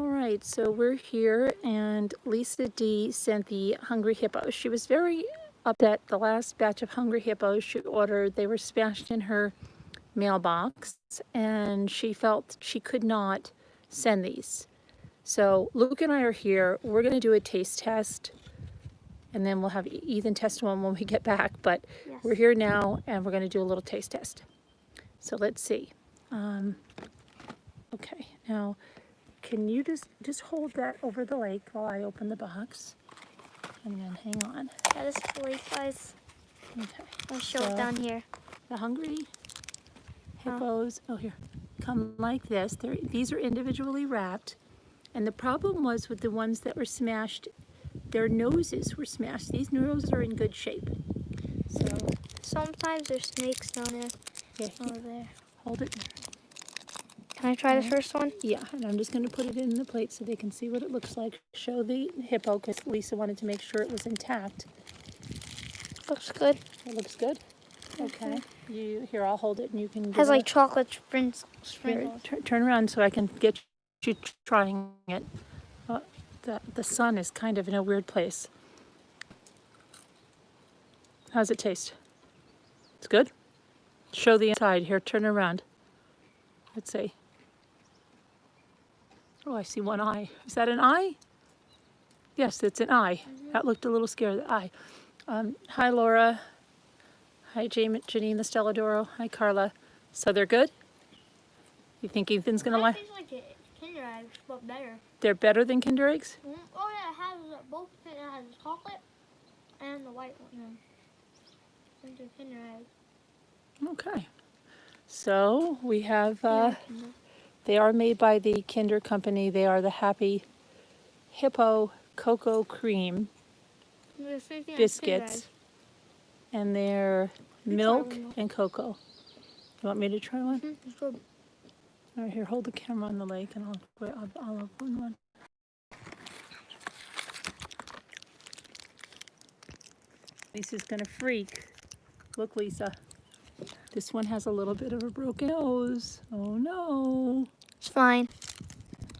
All right, so we're here, and Lisa D sent the Hungry Hippos. She was very upset. The last batch of Hungry Hippos she ordered, they were smashed in her mailbox, and she felt she could not send these. So Luke and I are here. We're going to do a taste test, and then we'll have Ethan test one when we get back. But Yes. We're here now, and we're going to do a little taste test. So let's see. Okay, now can you just hold that over the lake while I open the box? And then hang on. That is fully guys. Okay. I'll show it down here. The Hungry Hippos, here, come like this. These are individually wrapped. And the problem was with the ones that were smashed, their noses were smashed. These noses are in good shape. So sometimes there's snakes down there. yeah, Over there. hold it. Can I try the first one? Yeah, and I'm just going to put it in the plate so they can see what it looks like. Show the hippo because Lisa wanted to make sure it was intact. Looks good. It looks good. Okay. Here, I'll hold it and you can. Has like chocolate sprinkles. Here, turn around so I can get you trying it. The sun is kind of in a weird place. How's it taste? It's good? Show the inside. Here, turn around. Let's see. Oh, I see one eye. Is that an eye? Yes, it's an eye. That looked a little scary, the eye. Hi, Laura. Hi, Janine the Stelladoro. Hi, Carla. So they're good? You think Ethan's going to like? It tastes like Kinder Eggs, but better. They're better than Kinder Eggs? Oh yeah, it has both. It has chocolate and the white one. Into Kinder Eggs. Okay. So we have, they are made by the Kinder Company. They are the Happy Hippo Cocoa Cream biscuits. And they're milk and cocoa. You want me to try one? It's good. All right, here, hold the camera on the lake and I'll open one. Lisa's gonna freak. Look, Lisa. This one has a little bit of a broken nose. Oh no. It's fine.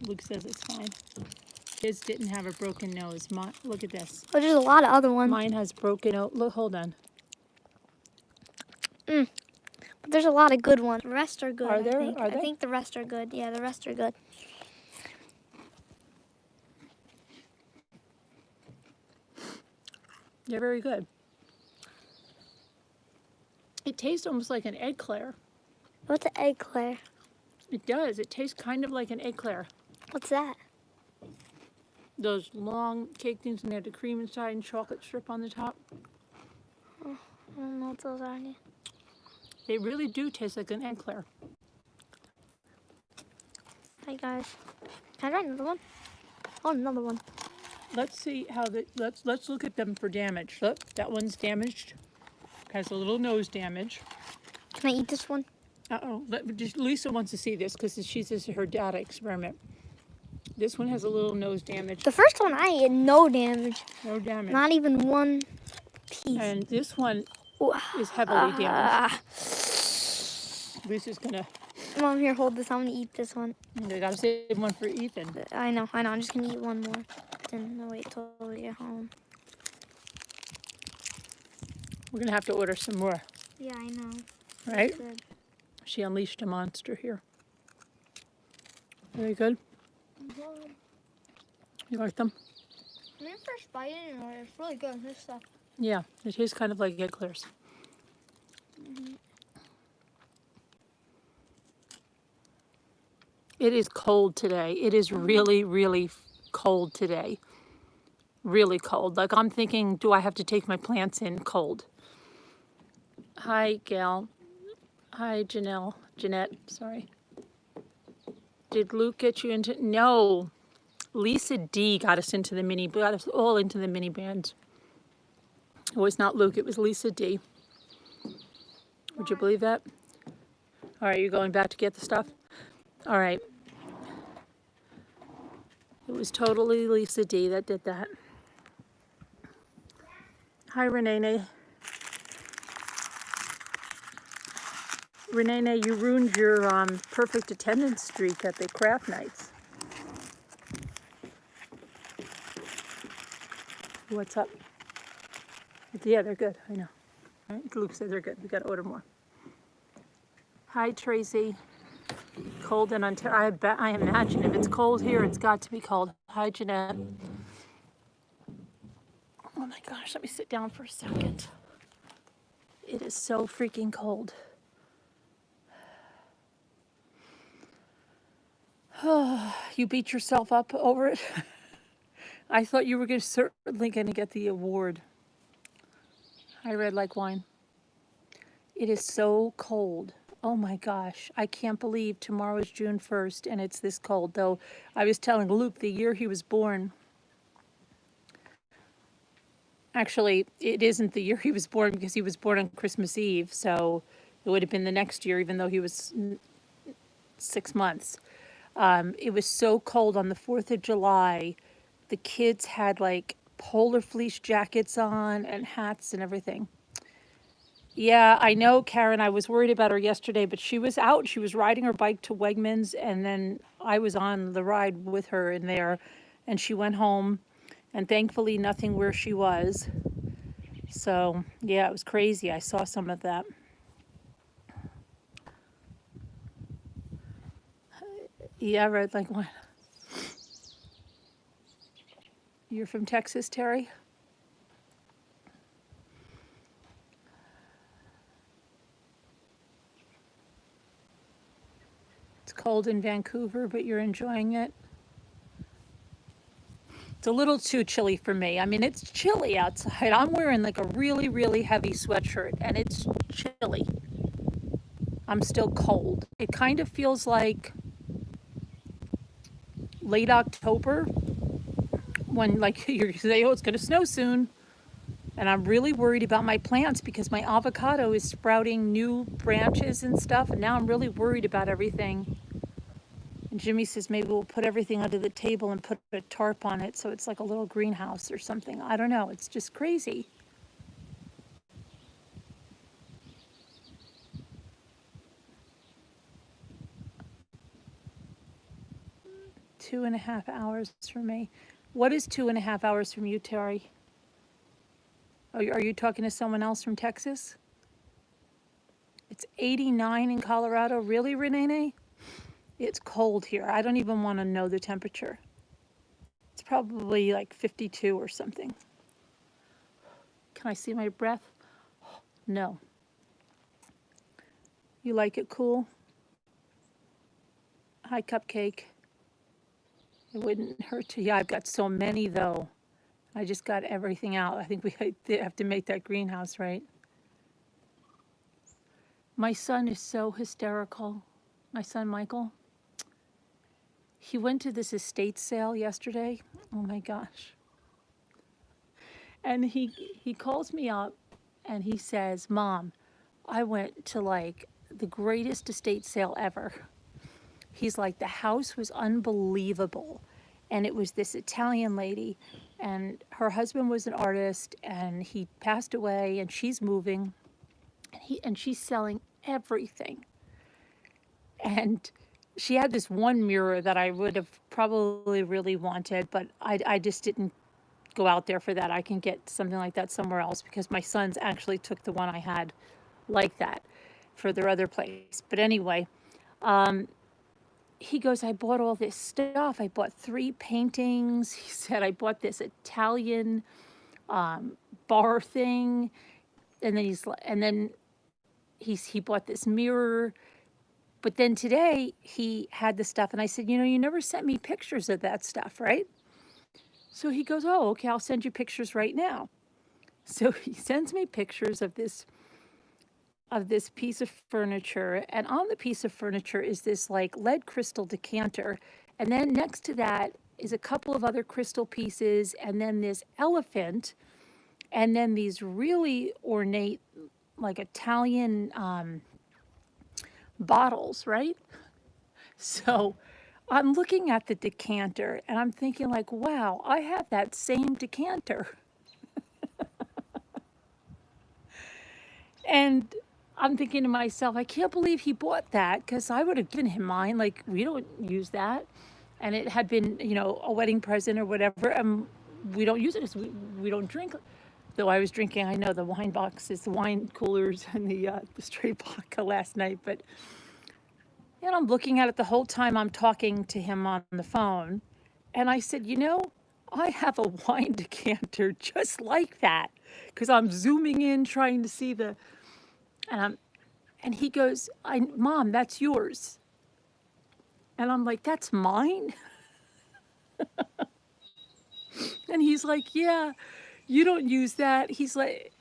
Luke says it's fine. His didn't have a broken nose. Look at this. Oh, there's a lot of other ones. Mine has broken nose. Look, hold on. But there's a lot of good ones. The rest are good. Are there? I think the rest are good. Yeah, the rest are good. They're very good. It tastes almost like an eclair. What's an eclair? It does. It tastes kind of like an eclair. What's that? Those long cake things and they have the cream inside and chocolate strip on the top. Oh, I don't know what those are. They really do taste like an eclair. Hi guys. Can I try another one? Oh, another one. Let's see how let's look at them for damage. Look, that one's damaged. Has a little nose damage. Can I eat this one? Lisa wants to see this because she's just her data experiment. This one has a little nose damage. The first one I ate, no damage. No damage. Not even one piece. And this one is heavily damaged. Lisa's gonna. Mom, here, hold this. I'm gonna eat this one. I gotta save one for Ethan. I know. I'm just gonna eat one more. Then I'll wait till we get home. We're gonna have to order some more. Yeah, I know. Right? Good. She unleashed a monster here. Very good. You like them? When you first bite it, it's really good. This stuff. Yeah, it tastes kind of like eclairs. It is cold today. It is really, really cold today. Really cold. Like I'm thinking, do I have to take my plants in cold? Hi, Gail. Hi, Jeanette, sorry. Did Luke get you into? No. Lisa D got us into the got us all into the mini bands. It was not Luke, it was Lisa D. Would you believe that? All right, you're going back to get the stuff? All right. It was totally Lisa D that did that. Hi, Renee. Renee, you ruined your perfect attendance streak at the craft nights. What's up? Yeah, they're good. I know. Right? Luke says they're good. We got to order more. Hi, Tracy. Cold in Ontario. I imagine if it's cold here, it's got to be cold. Hi, Jeanette. Oh my gosh, let me sit down for a second. It is so freaking cold. You beat yourself up over it? I thought you were certainly going to get the award. I read like wine. It is so cold. Oh my gosh. I can't believe tomorrow is June 1st and it's this cold. Though I was telling Luke the year he was born. Actually, it isn't the year he was born because he was born on Christmas Eve. So it would have been the next year, even though he was 6 months. It was so cold on the 4th of July. The kids had like polar fleece jackets on and hats and everything. Yeah, I know, Karen. I was worried about her yesterday, but she was out. She was riding her bike to Wegmans, and then I was on the ride with her in there, and she went home, and thankfully nothing where she was. So, yeah, it was crazy. I saw some of that. Yeah, red like what? You're from Texas, Terry? It's cold in Vancouver, but you're enjoying it. It's a little too chilly for me. I mean, it's chilly outside. I'm wearing like a really, really heavy sweatshirt, and it's chilly. I'm still cold. It kind of feels like late October when like you say, oh, it's going to snow soon. And I'm really worried about my plants because my avocado is sprouting new branches and stuff. And now I'm really worried about everything. And Jimmy says maybe we'll put everything under the table and put a tarp on it so it's like a little greenhouse or something. I don't know. It's just crazy. Two and a half hours from me. What is 2.5 hours from you, Terry? Are you talking to someone else from Texas? It's 89 in Colorado. Really, Renee? It's cold here. I don't even want to know the temperature. It's probably like 52 or something. Can I see my breath? No. You like it cool? Hi, Cupcake. It wouldn't hurt to. Yeah, I've got so many though. I just got everything out. I think we have to make that greenhouse, right? My son is so hysterical. My son, Michael. He went to this estate sale yesterday. Oh my gosh. And he calls me up and he says, Mom, I went to like the greatest estate sale ever. He's like, the house was unbelievable. And it was this Italian lady, and her husband was an artist, and he passed away, and she's moving, and she's selling everything. And she had this one mirror that I would have probably really wanted, but I just didn't go out there for that. I can get something like that somewhere else because my sons actually took the one I had like that for their other place. But anyway, he goes, I bought all this stuff. I bought 3 paintings. He said, I bought this Italian bar thing. And then he bought this mirror. But then today he had the stuff. And I said, you never sent me pictures of that stuff, right? So he goes, oh, okay, I'll send you pictures right now. So he sends me pictures of this piece of furniture, and on the piece of furniture is this like lead crystal decanter, and then next to that is a couple of other crystal pieces, and then this elephant, and then these really ornate like Italian bottles, right? So I'm looking at the decanter and I'm thinking like, wow, I have that same decanter. And I'm thinking to myself, I can't believe he bought that because I would have given him mine. Like, we don't use that. And it had been, a wedding present or whatever. And we don't use it 'cause we don't drink. Though I was drinking, I know the wine boxes, the wine coolers, and the straight vodka last night. But and I'm looking at it the whole time I'm talking to him on the phone, and I said, you know, I have a wine decanter just like that, because I'm zooming in trying to see the, and and he goes, Mom, that's yours. And I'm like, that's mine? And he's like, yeah, you don't use that. He's like,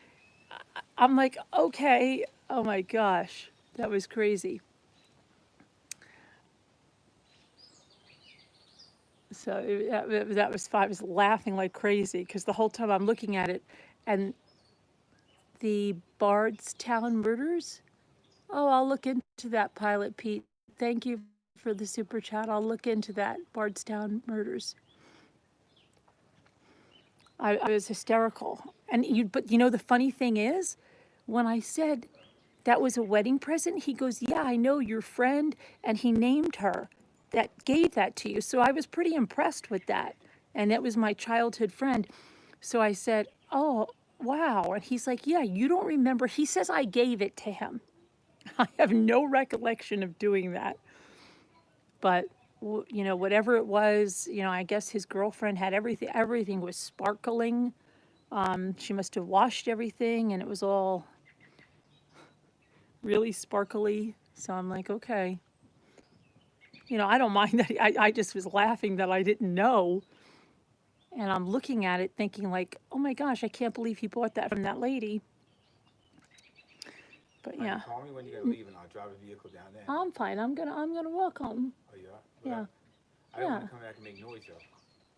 I'm like, okay. Oh my gosh, that was crazy. So that was fun. I was laughing like crazy because the whole time I'm looking at it, and the Bardstown murders. Oh, I'll look into that, Pilot Pete. Thank you for the super chat. I'll look into that, Bardstown murders. I was hysterical. But you know, the funny thing is, when I said that was a wedding present, he goes, yeah, I know your friend, and he named her that gave that to you. So I was pretty impressed with that. And it was my childhood friend. So I said, oh, wow. And he's like, yeah, you don't remember. He says I gave it to him. I have no recollection of doing that. But, you know, whatever it was, you know, I guess his girlfriend had everything. Everything was sparkling. She must have washed everything, and it was all really sparkly. So I'm like, okay. You know, I don't mind that. I just was laughing that I didn't know. And I'm looking at it thinking like, oh my gosh, I can't believe he bought that from that lady. But yeah. Call me when you gotta leave, and I'll drive a vehicle down there. I'm fine. I'm gonna walk home. Oh, you are? Yeah. I don't want to come back and make noise, though.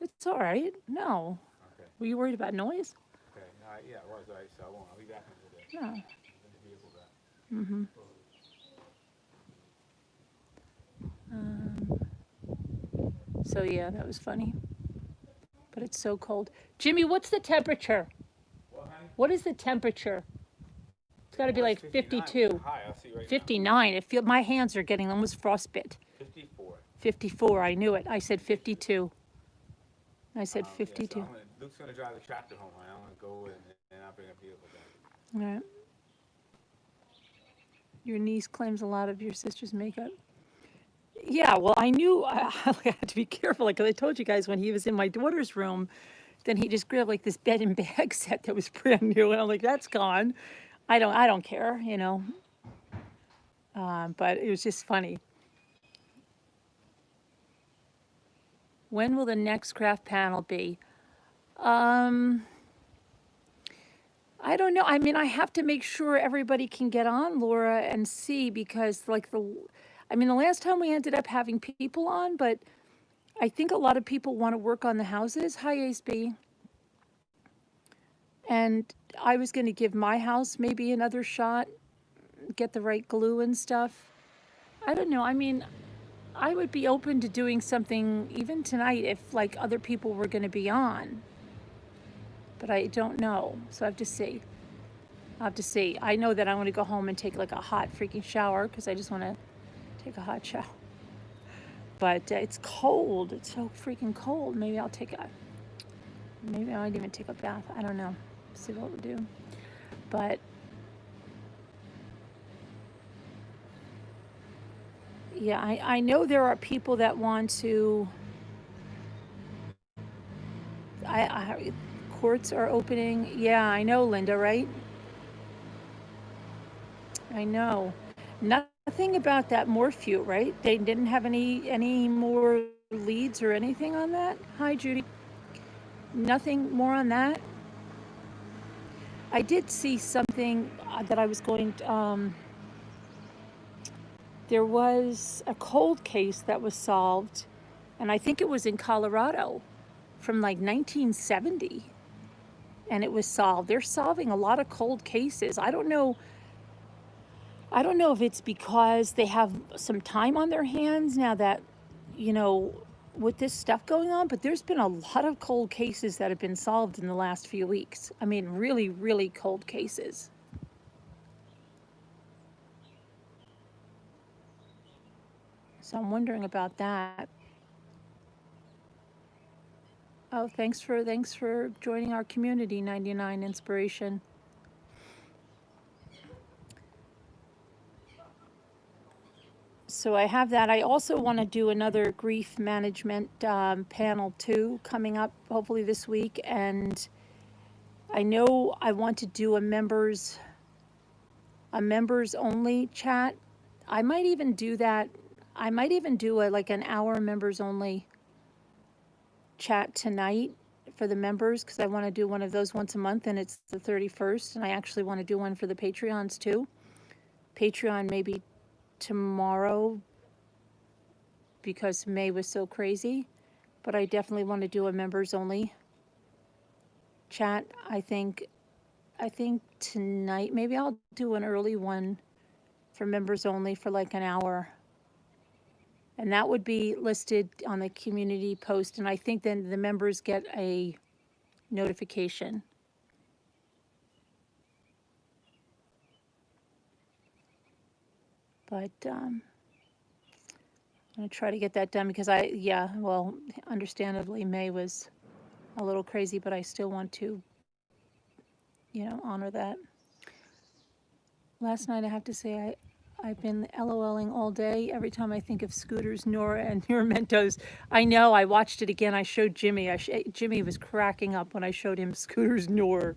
It's all right. No. Okay. Were you worried about noise? Okay. Yeah, I was. All right, so I won't. I'll be back in a No. little bit. Bring the vehicle back. Mm-hmm. So yeah, that was funny. But it's so cold. Jimmy, what's the temperature? Well, honey? What is the temperature? It's got to be like 52. Hi, I'll see you right 59. My hands are getting almost frostbite. now. 54. 54. I knew it. I said 52. I said 52. Yeah, so Luke's gonna drive the tractor home. I'm gonna go and I'll bring a vehicle back. All right. Your niece claims a lot of your sister's makeup. Yeah, well, I knew I had to be careful. Like I told you guys, when he was in my daughter's room, then he just grabbed like this bed and bag set that was brand new, and I'm like, that's gone. I don't care, you know. But it was just funny. When will the next craft panel be? I don't know. I mean, I have to make sure everybody can get on, Laura, and see, because like the last time we ended up having people on, but I think a lot of people want to work on the houses. Hi, Ace B. And I was going to give my house maybe another shot, get the right glue and stuff. I don't know. I mean, I would be open to doing something even tonight if like other people were going to be on. But I don't know. So I have to see. I'll have to see. I know that I want to go home and take like a hot freaking shower because I just want to take a hot shower. But it's cold. It's so freaking cold. Maybe I might even take a bath. I don't know. See what we'll do. But yeah, I know there are people that want to. Courts are opening. Yeah, I know, Linda, right? I know. Nothing about that Morphew, right? They didn't have any more leads or anything on that? Hi, Judy. Nothing more on that? I did see something that I was going to, there was a cold case that was solved, and I think it was in Colorado from like 1970, and it was solved. They're solving a lot of cold cases. I don't know if it's because they have some time on their hands now that, you know, with this stuff going on, but there's been a lot of cold cases that have been solved in the last few weeks. I mean, really, really cold cases. So I'm wondering about that. Oh, thanks for joining our community, 99 Inspiration. So I have that. I also want to do another grief management panel too, coming up hopefully this week. And I know I want to do a members only chat. I might even do that. I might even do a like an hour members only chat tonight for the members, because I want to do one of those once a month, and it's the 31st. And I actually want to do one for the Patreons too. Patreon maybe tomorrow, because May was so crazy, but I definitely want to do a members only chat. I think tonight maybe I'll do an early one for members only for like an hour. And that would be listed on the community post, and I think then the members get a notification. But I'm gonna try to get that done, because well, understandably May was a little crazy, but I still want to, honor that. Last night, I have to say, I've been LOLing all day. Every time I think of Scooters, Nora, and your Mentos. I know, I watched it again. I showed Jimmy. Jimmy was cracking up when I showed him Scooters, Nora.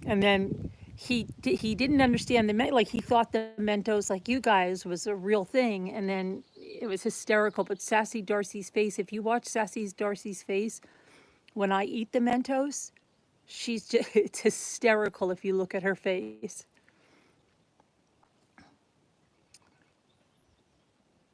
And then he didn't understand like he thought the Mentos, like you guys, was a real thing. And then it was hysterical. But Sassy Darcy's face, if you watch Darcy's face when I eat the Mentos, it's hysterical if you look at her face.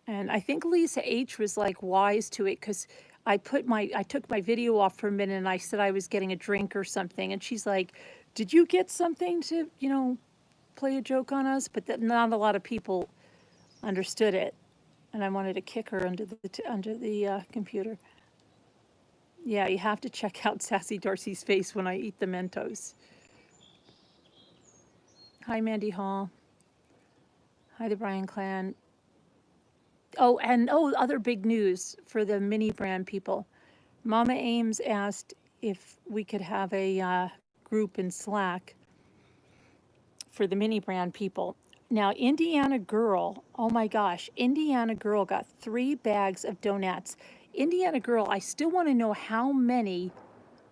And I think Lisa H was like wise to it, because I took my video off for a minute, and I said I was getting a drink or something, and she's like, "Did you get something to, play a joke on us?" But not a lot of people understood it, and I wanted to kick her under the computer. Yeah, you have to check out Sassy Darcy's face when I eat the Mentos. Hi, Mandy Hall. Hi, the Bryan Clan. Oh, and other big news for the mini brand people. Mama Ames asked if we could have a group in Slack for the mini brand people. Now, Indiana Girl, oh my gosh, Indiana Girl got 3 bags of donuts. Indiana Girl, I still want to know how many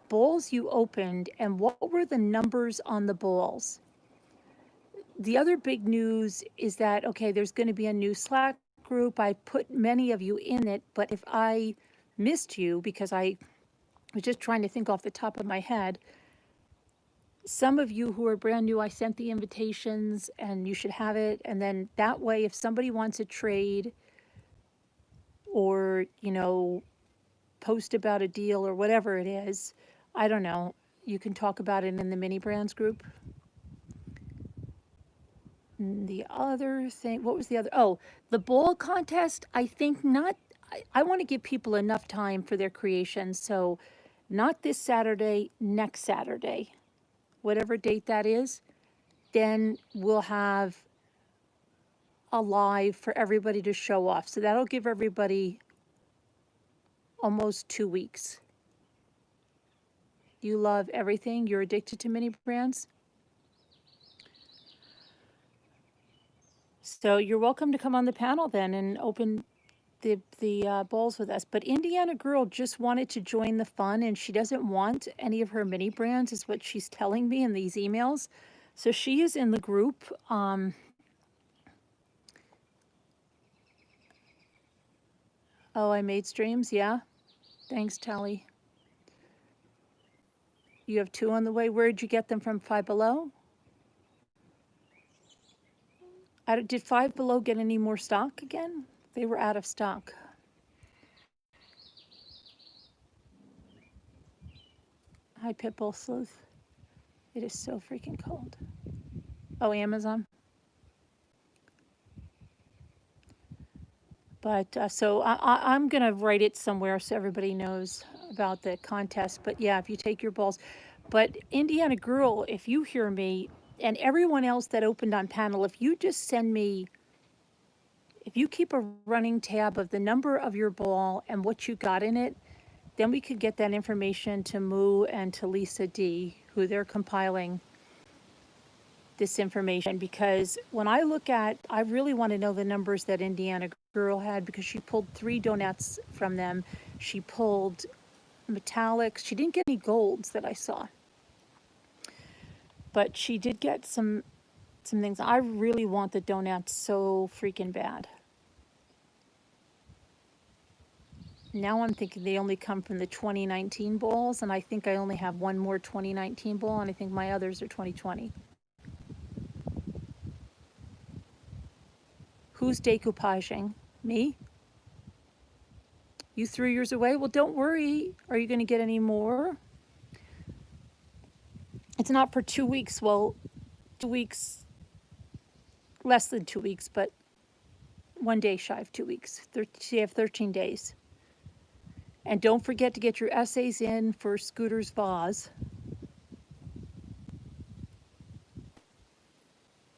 bowls you opened and what were the numbers on the bowls. The other big news is that, okay, there's going to be a new Slack group. I put many of you in it, but if I missed you, because I was just trying to think off the top of my head, some of you who are brand new, I sent the invitations, and you should have it. And then that way, if somebody wants a trade or, post about a deal or whatever it is, I don't know, you can talk about it in the mini brands group. The other thing, what was the other? Oh, the bowl contest, I think not. I want to give people enough time for their creations. So not this Saturday, next Saturday, whatever date that is, then we'll have a live for everybody to show off. So that'll give everybody almost 2 weeks. You love everything. You're addicted to mini brands. So you're welcome to come on the panel then and open the bowls with us. But Indiana Girl just wanted to join the fun, and she doesn't want any of her mini brands, is what she's telling me in these emails. So she is in the group. Oh, I made streams, yeah. Thanks, Tally. You have 2 on the way. Where'd you get them from? Five Below? Did Five Below get any more stock again? They were out of stock. Hi, Pitbull Sleuth. It is so freaking cold. Oh, Amazon. But so I'm going to write it somewhere so everybody knows about the contest. But yeah, if you take your balls. But Indiana Girl, if you hear me, and everyone else that opened on panel, if you just send me, if you keep a running tab of the number of your ball and what you got in it, then we could get that information to Moo and to Lisa D, who they're compiling this information. Because when I look at, I really want to know the numbers that Indiana Girl had, because she pulled 3 donuts from them. She pulled metallics. She didn't get any golds that I saw, but she did get some things. I really want the donuts so freaking bad. Now I'm thinking they only come from the 2019 balls, and I think I only have one more 2019 ball, and I think my others are 2020. Who's decoupaging? Me? You threw yours away? Well, don't worry. Are you going to get any more? It's not for 2 weeks. Well, 2 weeks, less than 2 weeks, but 1 day shy of 2 weeks. You have 13 days. And don't forget to get your essays in for Scooter's vase.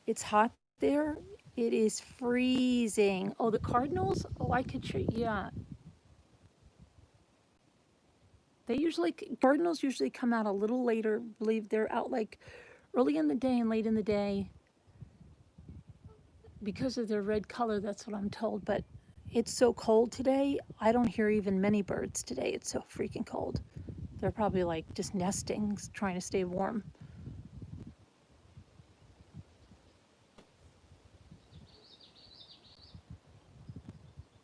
It's hot there. It is freezing. Oh, the Cardinals? Oh, I could show you. Yeah. Cardinals usually come out a little later. I believe they're out like early in the day and late in the day because of their red color. That's what I'm told. But it's so cold today. I don't hear even many birds today. It's so freaking cold. They're probably like just nesting, trying to stay warm.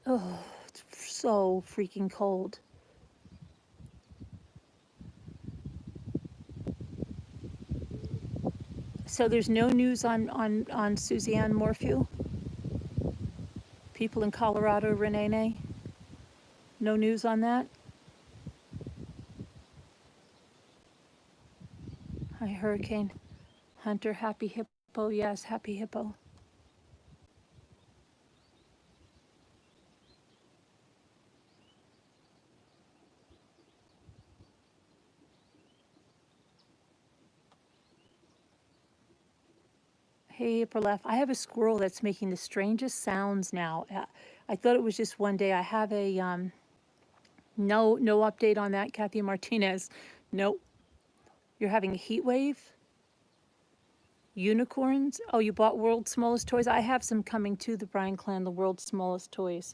Oh, it's so freaking cold. So there's no news on Suzanne Morphew? People in Colorado, Renee? No news on that? Hi, Hurricane Hunter. Happy Hippo. Yes, happy Hippo. Hey, April F. I have a squirrel that's making the strangest sounds now. I thought it was just one day. I have a no update on that, Kathy Martinez. Nope. You're having a heat wave? Unicorns? Oh, you bought World's Smallest Toys? I have some coming to the Bryan Clan, the World's Smallest Toys.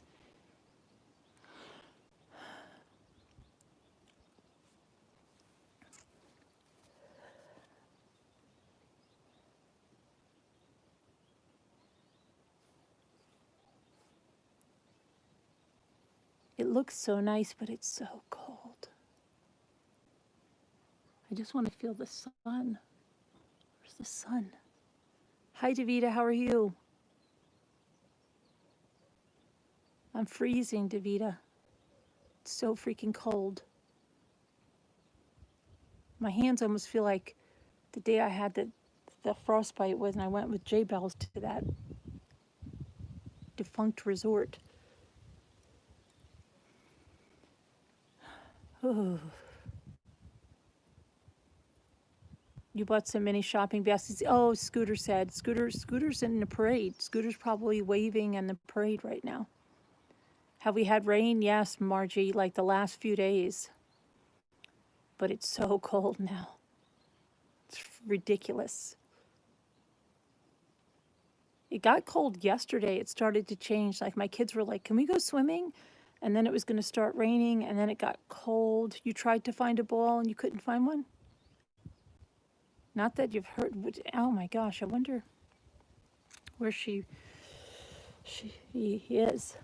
It looks so nice, but it's so cold. I just want to feel the sun. Where's the sun? Hi, Davita. How are you? I'm freezing, Davita. It's so freaking cold. My hands almost feel like the day I had the frostbite when I went with J Bells to that defunct resort. Oh. You bought some mini shopping baskets. Oh, Scooter said. Scooter's in the parade. Scooter's probably waving in the parade right now. Have we had rain? Yes, Margie, like the last few days. But it's so cold now. It's ridiculous. It got cold yesterday. It started to change. Like my kids were like, can we go swimming? And then it was going to start raining, and then it got cold. You tried to find a ball and you couldn't find one? Not that you've heard. Oh my gosh, I wonder where she is.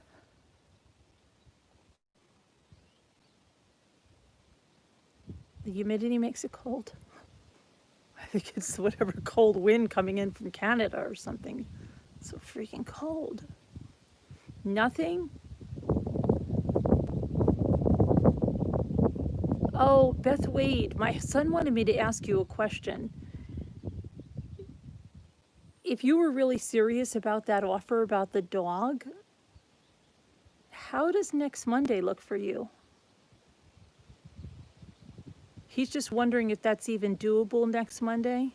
The humidity makes it cold. I think it's whatever cold wind coming in from Canada or something. It's so freaking cold. Nothing? Oh, Beth Wade, my son wanted me to ask you a question. If you were really serious about that offer about the dog, how does next Monday look for you? He's just wondering if that's even doable next Monday.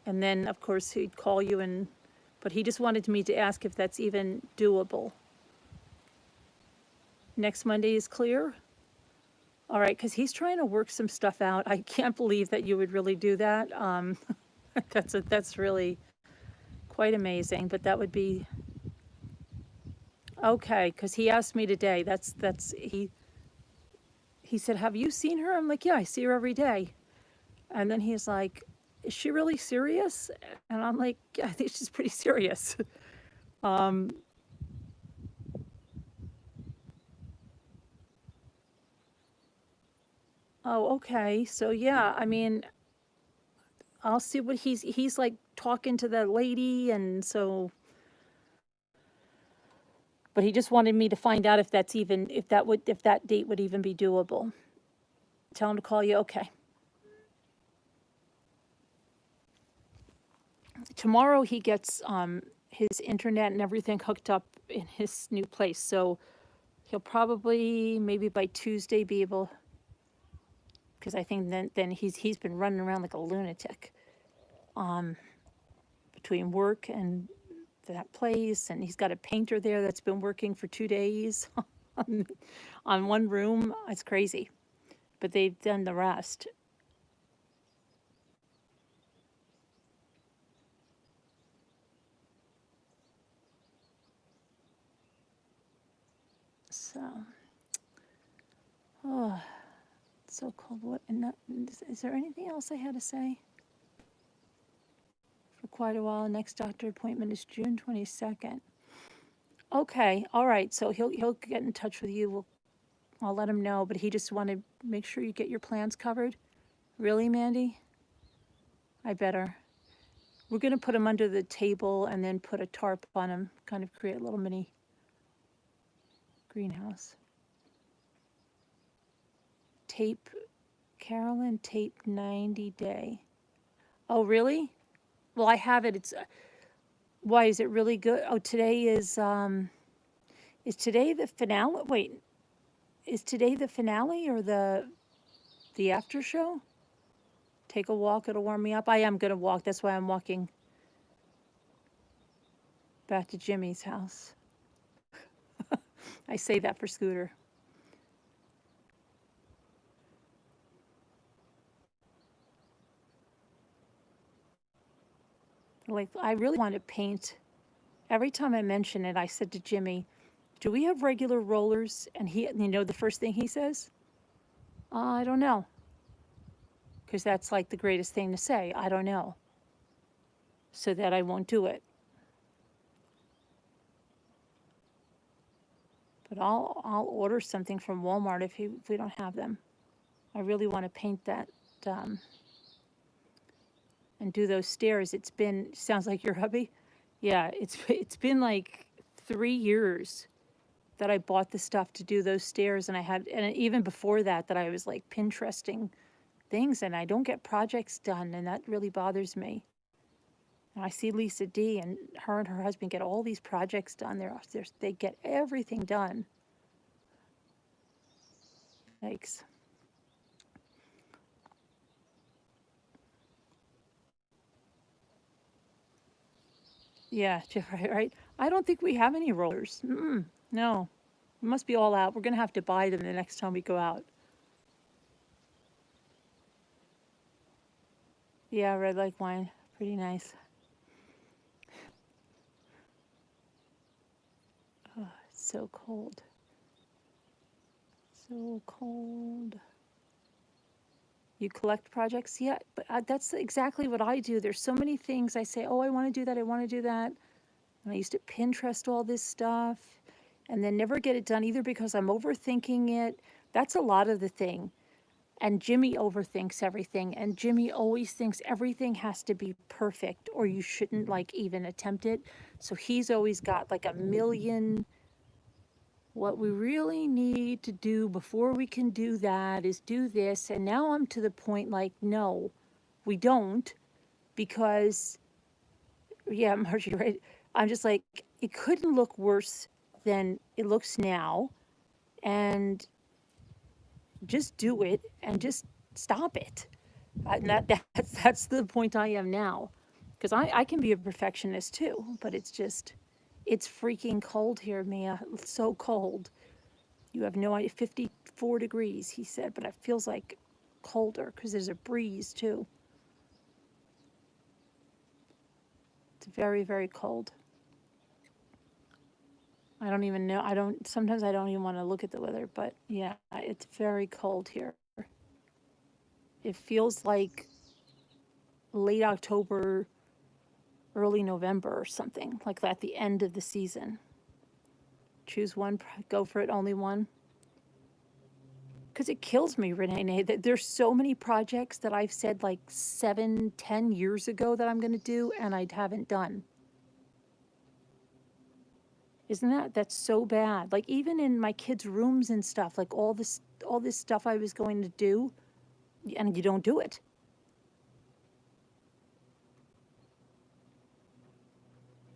And then, of course, he'd call you but he just wanted me to ask if that's even doable. Next Monday is clear? All right, because he's trying to work some stuff out. I can't believe that you would really do that. That's really quite amazing, but that would be okay, because he asked me today. He said, "Have you seen her?" I'm like, "Yeah, I see her every day." And then he's like, "Is she really serious?" And I'm like, "Yeah, I think she's pretty serious." um, oh, okay. So yeah, I mean, I'll see what he's like talking to that lady, and so, but he just wanted me to find out if that's even if that date would even be doable. Tell him to call you. Okay. Tomorrow he gets his internet and everything hooked up in his new place, so he'll probably maybe by Tuesday be able, because I think then he's been running around like a lunatic between work and that place, and he's got a painter there that's been working for 2 days on one room. It's crazy, but they've done the rest. So, oh, it's so cold. What? And not, is there anything else I had to say? For quite a while. Next doctor appointment is June 22nd. Okay, all right. So he'll get in touch with you. I'll let him know. But he just wanted to make sure you get your plans covered. Really, Mandy? I better. We're gonna put him under the table and then put a tarp on him, kind of create a little mini greenhouse. Tape, Carolyn, tape 90 day. Oh, really? Well, I have it. It's why is it really good? Oh, today is today the finale? Wait, is today the finale or the after show? Take a walk, it'll warm me up. I am gonna walk. That's why I'm walking back to Jimmy's house. I say that for Scooter. Like, I really want to paint. Every time I mention it, I said to Jimmy, "Do we have regular rollers?" And the first thing he says, "I don't know." Because that's like the greatest thing to say, "I don't know." So that I won't do it. But I'll order something from Walmart if we don't have them. I really want to paint that um, and do those stairs. Sounds like your hubby. Yeah, it's been like 3 years that I bought the stuff to do those stairs, and even before that I was like Pinteresting things, and I don't get projects done, and that really bothers me. And I see Lisa D and her husband get all these projects done. They get everything done. Yikes. Yeah, right. I don't think we have any rollers. No, it must be all out. We're gonna have to buy them the next time we go out. Yeah, red like wine. Pretty nice. Oh, it's so cold. So cold. You collect projects? Yeah, but that's exactly what I do. There's so many things I say, oh, I want to do that, I want to do that. And I used to Pinterest all this stuff and then never get it done either because I'm overthinking it. That's a lot of the thing. And Jimmy overthinks everything. And Jimmy always thinks everything has to be perfect or you shouldn't like even attempt it. So he's always got like a million. What we really need to do before we can do that is do this. And now I'm to the point like, no, we don't, because, yeah, Margie, right? I'm just like, it couldn't look worse than it looks now. And just do it and just stop it. And that's the point I am now. Because I can be a perfectionist too, but it's freaking cold here, Mia. It's so cold. You have no idea. 54 degrees, he said, but it feels like colder because there's a breeze too. It's very, very cold. I don't even know. Sometimes I don't even want to look at the weather, but yeah, it's very cold here. It feels like late October, early November or something, like at the end of the season. Choose one, go for it, only one. Because it kills me, Renee, that there's so many projects that I've said like 7, 10 years ago that I'm going to do and I haven't done. That's so bad? Like even in my kids' rooms and stuff, like all this stuff I was going to do, and you don't do it.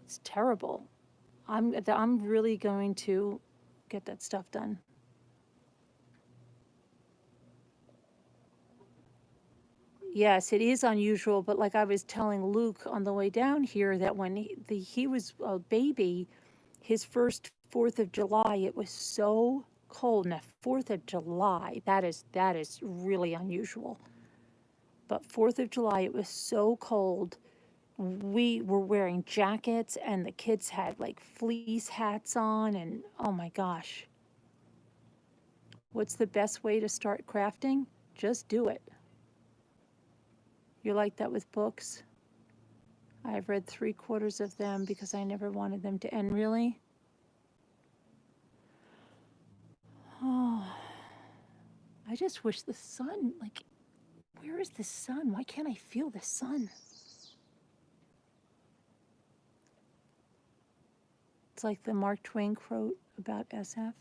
It's terrible. I'm really going to get that stuff done. Yes, it is unusual, but like I was telling Luke on the way down here, that when he was a baby, his first 4th of July, it was so cold. Now, 4th of July, that is really unusual. But 4th of July, it was so cold. We were wearing jackets and the kids had like fleece hats on, and oh my gosh. What's the best way to start crafting? Just do it. You're like that with books? I've read 3/4 of them because I never wanted them to end. Really? Oh, I just wish the sun, like, where is the sun? Why can't I feel the sun? It's like the Mark Twain quote about SF.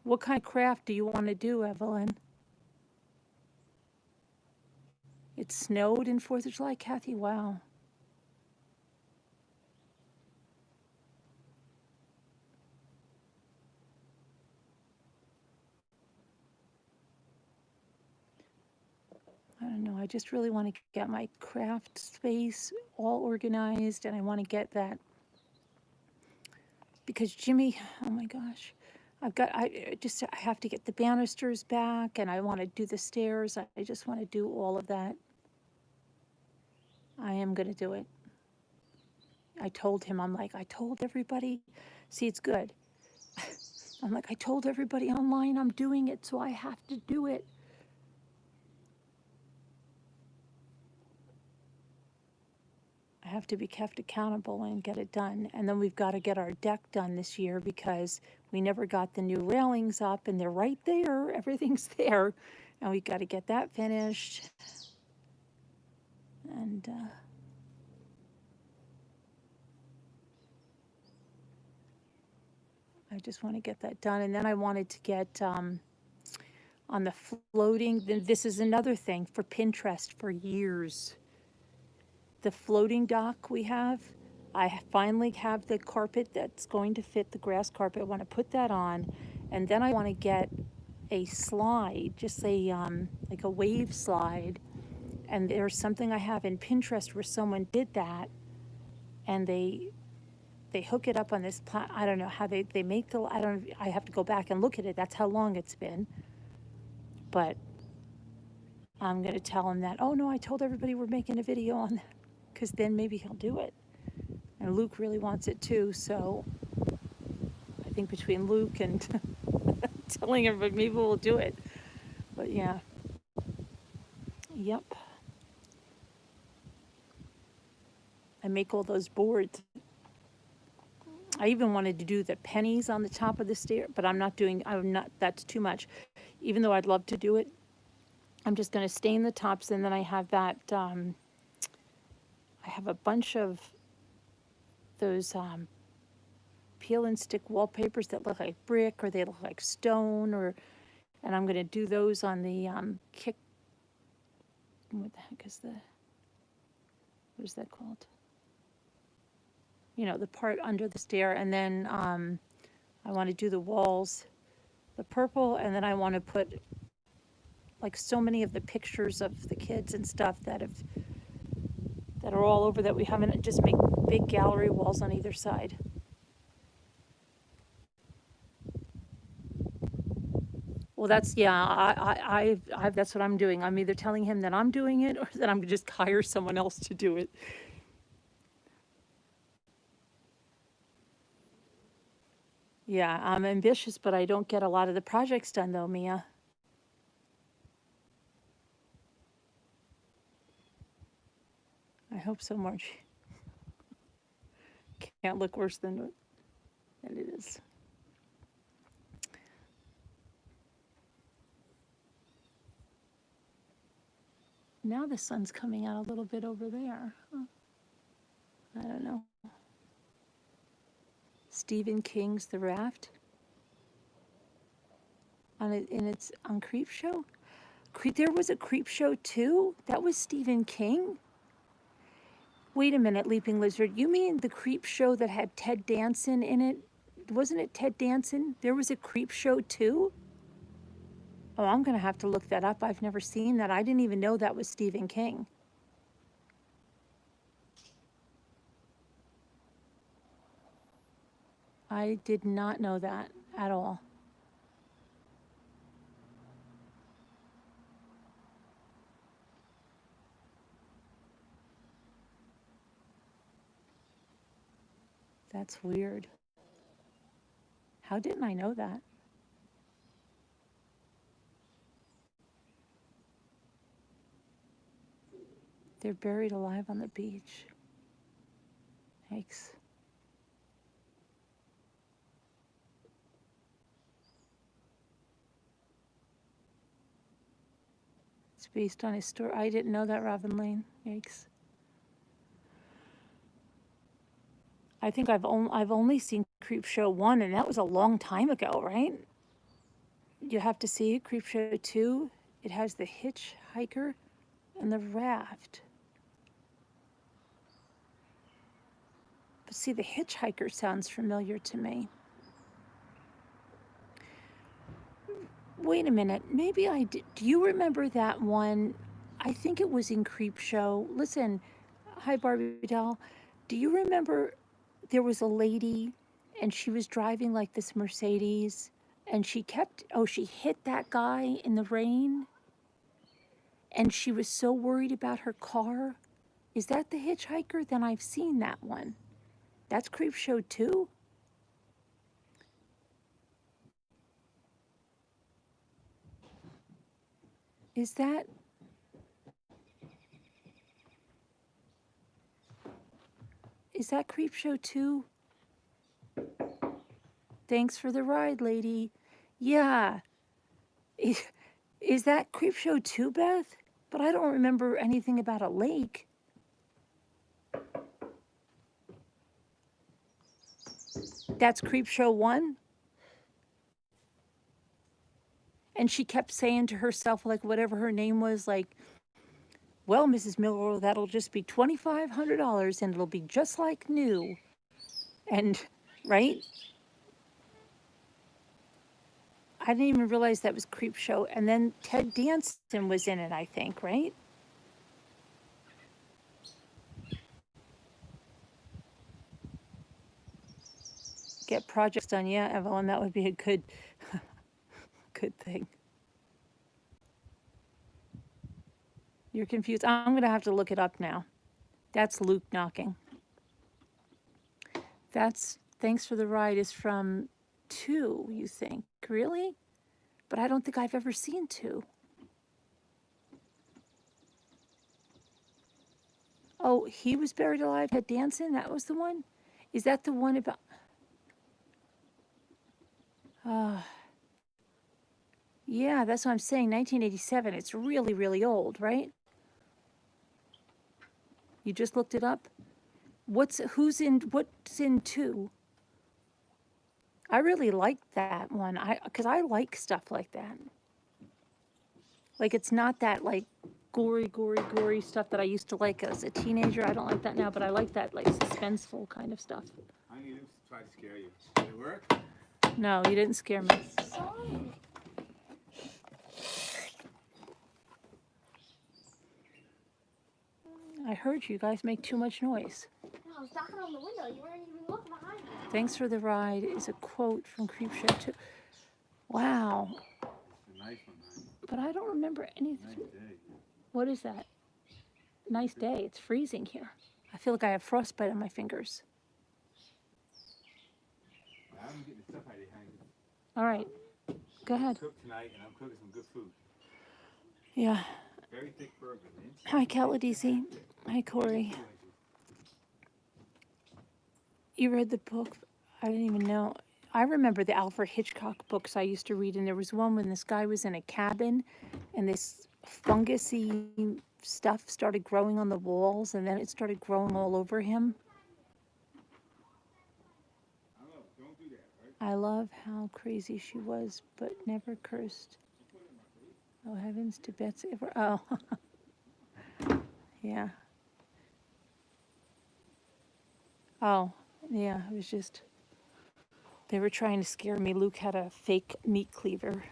What kind of craft do you want to do, Evelyn? It snowed in 4th of July, Kathy? Wow. I don't know. I just really want to get my craft space all organized, and I want to get that because Jimmy, oh my gosh, I have to get the banisters back, and I want to do the stairs. I just want to do all of that. I am going to do it. I told him, I'm like, I told everybody, see, it's good. I'm like, I told everybody online I'm doing it, so I have to do it. I have to be kept accountable and get it done. And then we've got to get our deck done this year because we never got the new railings up, and they're right there. Everything's there. And we got to get that finished. And I just want to get that done. And then I wanted to get on the floating, this is another thing for Pinterest for years. The floating dock we have, I finally have the carpet that's going to fit, the grass carpet. I want to put that on, and then I want to get a slide, just a like a wave slide. And there's something I have in Pinterest where someone did that, and they hook it up on this I don't know how they make the, I have to go back and look at it. That's how long it's been. But I'm going to tell him that, oh no, I told everybody we're making a video on that, because then maybe he'll do it. And Luke really wants it too, so I think between Luke and telling everybody, maybe we'll do it. But yeah. Yep. I make all those boards. I even wanted to do the pennies on the top of the stair, but that's too much. Even though I'd love to do it, I'm just going to stain the tops, and then I have that, I have a bunch of those peel and stick wallpapers that look like brick, or they look like stone, and I'm going to do those on the what the heck is what is that called? You know, the part under the stair. And then I want to do the walls, the purple, and then I want to put like so many of the pictures of the kids and stuff that that are all over that we haven't, just make big gallery walls on either side. Well, that's, yeah, that's what I'm doing. I'm either telling him that I'm doing it or that I'm just hire someone else to do it. Yeah, I'm ambitious, but I don't get a lot of the projects done though, Mia. I hope so, Margie. Can't look worse than it is. Now the sun's coming out a little bit over there. Huh. I don't know. Stephen King's The Raft. And it's on Creep Show. There was a Creep Show too? That was Stephen King? Wait a minute, Leaping Lizard. You mean the Creep Show that had Ted Danson in it? Wasn't it Ted Danson? There was a Creep Show too? Oh, I'm going to have to look that up. I've never seen that. I didn't even know that was Stephen King. I did not know that at all. That's weird. How didn't I know that? They're buried alive on the beach. Yikes. It's based on his story. I didn't know that, Robin Lane. Yikes. I think I've only seen Creep Show 1, and that was a long time ago, right? You have to see it. Creep Show 2. It has the hitchhiker and the raft. But see, the hitchhiker sounds familiar to me. Wait a minute. Maybe I did. Do you remember that one? I think it was in Creep Show. Listen, hi, Barbie doll. Do you remember there was a lady and she was driving like this Mercedes and she hit that guy in the rain and she was so worried about her car? Is that the hitchhiker? Then I've seen that one. That's Creep Show 2? Is that Creep Show 2? Thanks for the ride, lady. Yeah. Is that Creep Show 2, Beth? But I don't remember anything about a lake. That's Creep Show 1? And she kept saying to herself, like, whatever her name was, like, well, Mrs. Miller, that'll just be $2,500 and it'll be just like new. And, right? I didn't even realize that was Creep Show. And then Ted Danson was in it, I think, right? Get projects done. Yeah, Evelyn, that would be a good thing. You're confused. I'm going to have to look it up now. That's Luke knocking. That's Thanks for the Ride is from 2, you think? Really? But I don't think I've ever seen 2. Oh, he was buried alive, Ted Danson? That was the one? Is that the one about... yeah, that's what I'm saying, 1987. It's really, really old, right? You just looked it up? What's in 2? I really like that one, because I like stuff like that. Like, it's not that, like, gory stuff that I used to like as a teenager. I don't like that now, but I like that, like, suspenseful kind of stuff. I need to try to scare you. Did it work? No, you didn't scare me. Sorry. I heard you guys make too much noise. No, I was knocking on the window. You weren't even looking behind you. Thanks for the ride is a quote from Creepshow 2. Wow. It's a nice one, man. But I don't remember anything. Nice day. What is that? Nice day. It's freezing here. I feel like I have frostbite on my fingers. I'm getting the stuff out of your hands. All right. Go ahead. Cook tonight, and I'm cooking some good food. Yeah. Very thick burger, man. Hi, Calidisi. Hi, Corey. You read the book? I didn't even know. I remember the Alfred Hitchcock books I used to read, and there was one when this guy was in a cabin, and this fungusy stuff started growing on the walls, and then it started growing all over him. Don't do that, right? I love how crazy she was, but never cursed. Oh, heavens to Betsy. Oh, yeah. Oh, yeah, it was just, they were trying to scare me. Luke had a fake meat cleaver.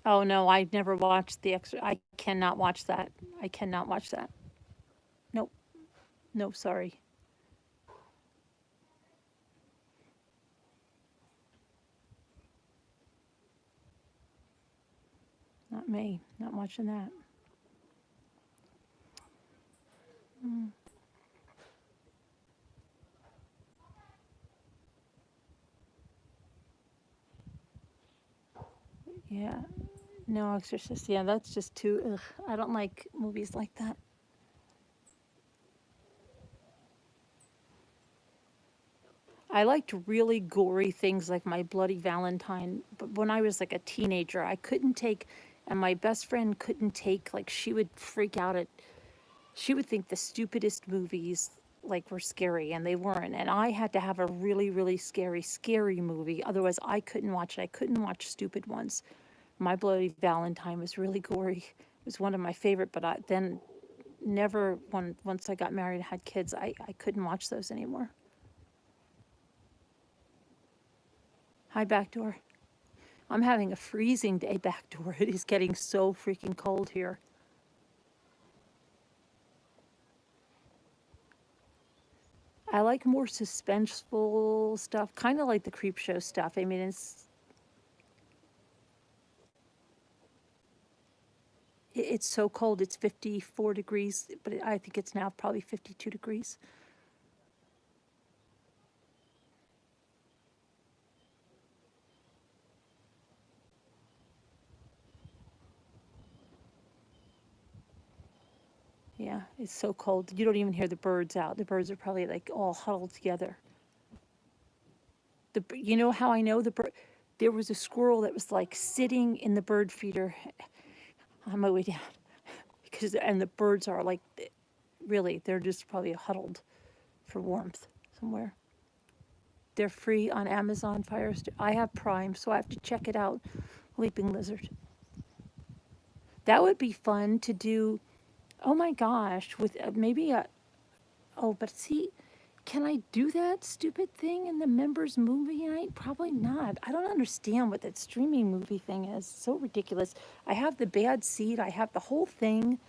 Oh, no, I never watched the I cannot watch that. I cannot watch that. Nope. No, sorry. Not me. Not watching that. Yeah. No, Exorcist. Yeah, that's just too, ugh. I don't like movies like that. I liked really gory things like My Bloody Valentine, but when I was like a teenager, I couldn't take, and my best friend couldn't take, like, she would freak out at, she would think the stupidest movies like were scary, and they weren't. And I had to have a really, really scary movie. Otherwise, I couldn't watch it. I couldn't watch stupid ones. My Bloody Valentine was really gory. It was one of my favorite, but then never, once I got married and had kids, I couldn't watch those anymore. Hi, Backdoor. I'm having a freezing day, Backdoor. It is getting so freaking cold here. I like more suspenseful stuff, kind of like the Creepshow stuff. I mean, it's so cold. It's 54 degrees, but I think it's now probably 52 degrees. Yeah, it's so cold. You don't even hear the birds out. The birds are probably like all huddled together. You know how I know the bird? There was a squirrel that was like sitting in the bird feeder on my way down, and the birds are like, really, they're just probably huddled for warmth somewhere. They're free on Amazon Fire Stick. I have Prime, so I have to check it out. Leaping Lizard. That would be fun to do. Oh my gosh, with maybe a. Oh, but see, can I do that stupid thing in the members movie night? Probably not. I don't understand what that streaming movie thing is. It's so ridiculous. I have the bad seed. I have the whole thing,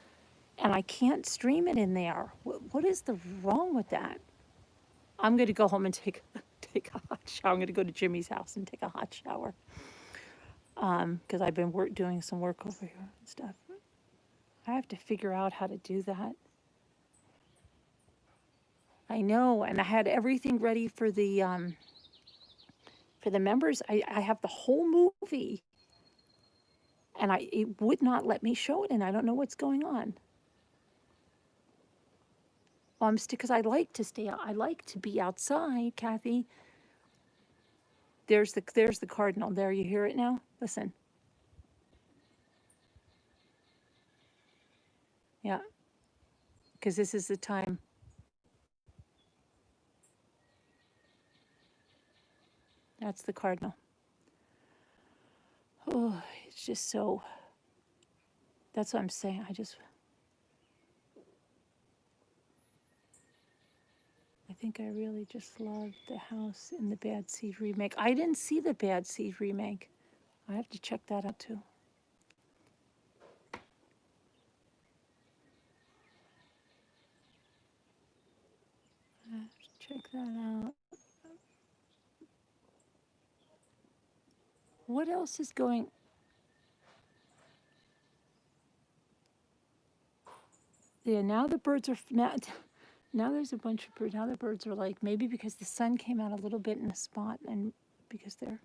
and I can't stream it in there. What is the wrong with that? I'm going to go home and take a hot shower. I'm going to go to Jimmy's house and take a hot shower. Because I've been doing some work over here and stuff. I have to figure out how to do that. I know, and I had everything ready for the members. I have the whole movie, and it would not let me show it, and I don't know what's going on. Because I like to stay out. I like to be outside, Kathy. There's the cardinal. There, you hear it now? Listen. Yeah. Because this is the time. That's the cardinal. Oh, it's just so. That's what I'm saying. I think I really just love the house in the Bad Seed remake. I didn't see the Bad Seed remake. I have to check that out too. Check that out. What else is going? Yeah, now the birds are now there's a bunch of birds. Now the birds are like, maybe because the sun came out a little bit in a spot, and because they're.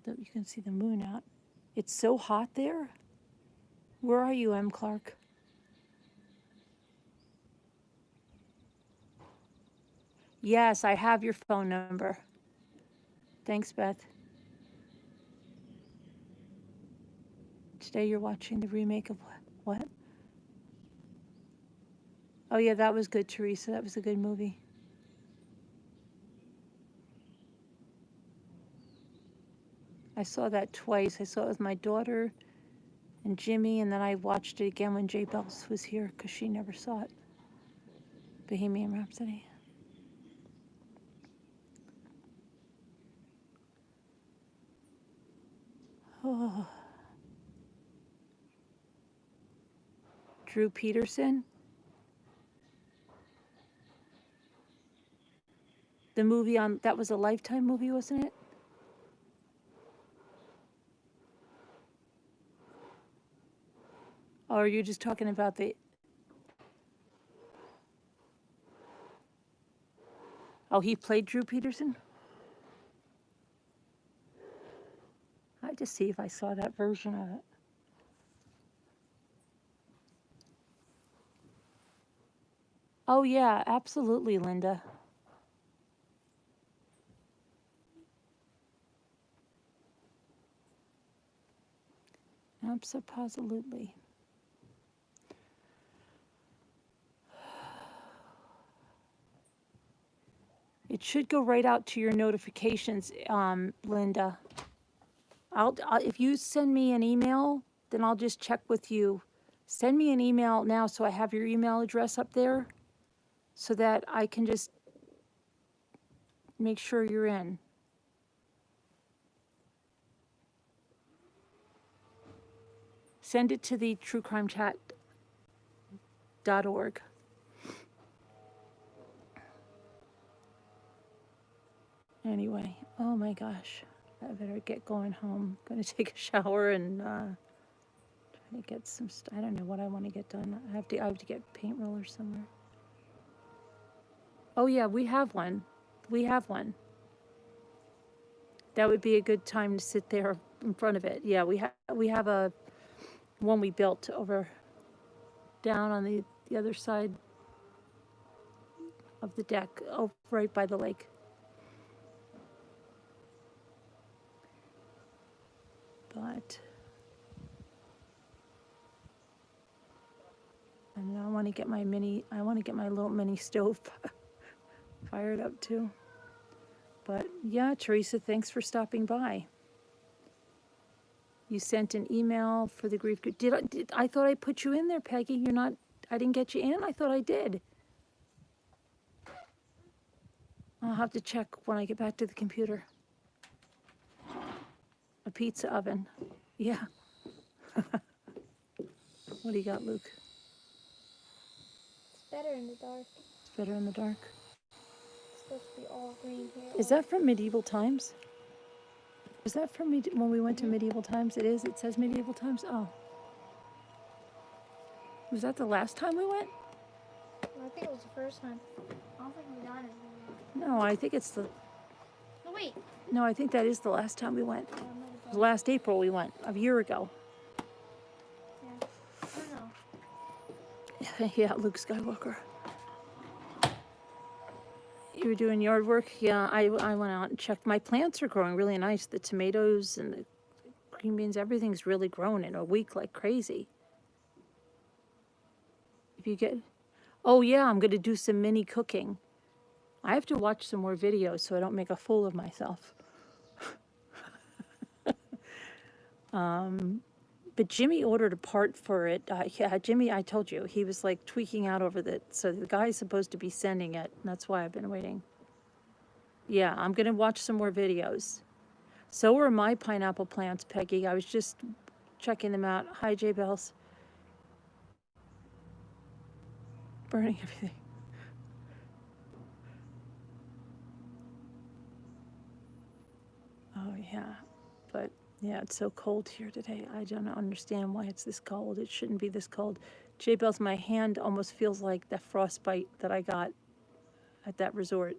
You can see the moon out. It's so hot there. Where are you, M. Clark? Yes, I have your phone number. Thanks, Beth. Today you're watching the remake of what? Oh yeah, that was good, Teresa. That was a good movie. I saw that twice. I saw it with my daughter and Jimmy, and then I watched it again when Jay Bells was here because she never saw it. Bohemian Rhapsody. Oh. Drew Peterson. The movie on, that was a Lifetime movie, wasn't it? Or are you just talking about the... Oh, he played Drew Peterson? I just see if I saw that version of it. Oh yeah, absolutely, Linda. Absolutely. It should go right out to your notifications, Linda. If you send me an email, then I'll just check with you. Send me an email now so I have your email address up there so that I can just make sure you're in. Send it to the truecrimechat.org. Anyway, oh my gosh, I better get going home. I'm gonna take a shower and try to get some. I don't know what I want to get done. I have to get paint rollers somewhere. Oh yeah, we have one. We have one. That would be a good time to sit there in front of it. Yeah, we have a one we built over down on the other side of the deck, right by the lake. But and I want to get my little mini stove fired up too. But yeah, Teresa, thanks for stopping by. You sent an email for the grief group. I thought I put you in there, Peggy. You're not. I didn't get you in. I thought I did. I'll have to check when I get back to the computer. A pizza oven. Yeah. What do you got, Luke? It's better in the dark. It's better in the dark. It's supposed to be all green here. Is that from medieval times? Is that from when we went to medieval times? It is. It says medieval times. Oh. Was that the last time we went? I think it was the first time. I don't think we got it. No, I think it's the. No, wait. No, I think that is the last time we went. The last April we went, a year ago. Yeah. I don't know. Yeah, Luke Skywalker. You were doing yard work? Yeah, I went out and checked. My plants are growing really nice. The tomatoes and the green beans, everything's really grown in a week like crazy. If you get... Oh yeah, I'm going to do some mini cooking. I have to watch some more videos so I don't make a fool of myself. But Jimmy ordered a part for it. Yeah, Jimmy, I told you, he was like tweaking out over the, so the guy's supposed to be sending it. And that's why I've been waiting. Yeah, I'm going to watch some more videos. So were my pineapple plants, Peggy. I was just checking them out. Hi, J Bells. Burning everything. Oh, yeah. But yeah, it's so cold here today. I don't understand why it's this cold. It shouldn't be this cold. J Bells, my hand almost feels like the frostbite that I got at that resort.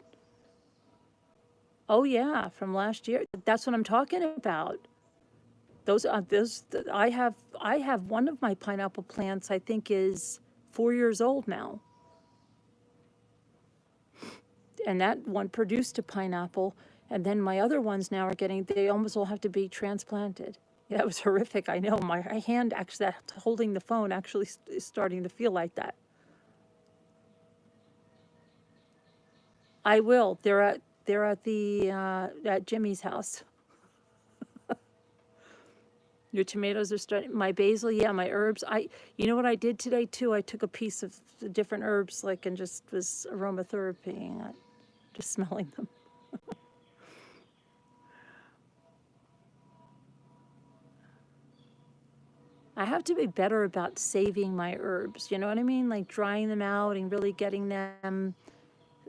Oh, yeah, from last year. That's what I'm talking about. Those I have one of my pineapple plants, I think, is 4 years old now. And that one produced a pineapple, and then my other ones now are they almost all have to be transplanted. Yeah, it was horrific. I know my hand actually holding the phone actually is starting to feel like that. I will. They're at the at Jimmy's house. Your tomatoes are starting. My basil, yeah, my herbs. You know what I did today too? I took a piece of the different herbs, like, and just was aromatherapying it, just smelling them. I have to be better about saving my herbs. You know what I mean? Like drying them out and really getting them.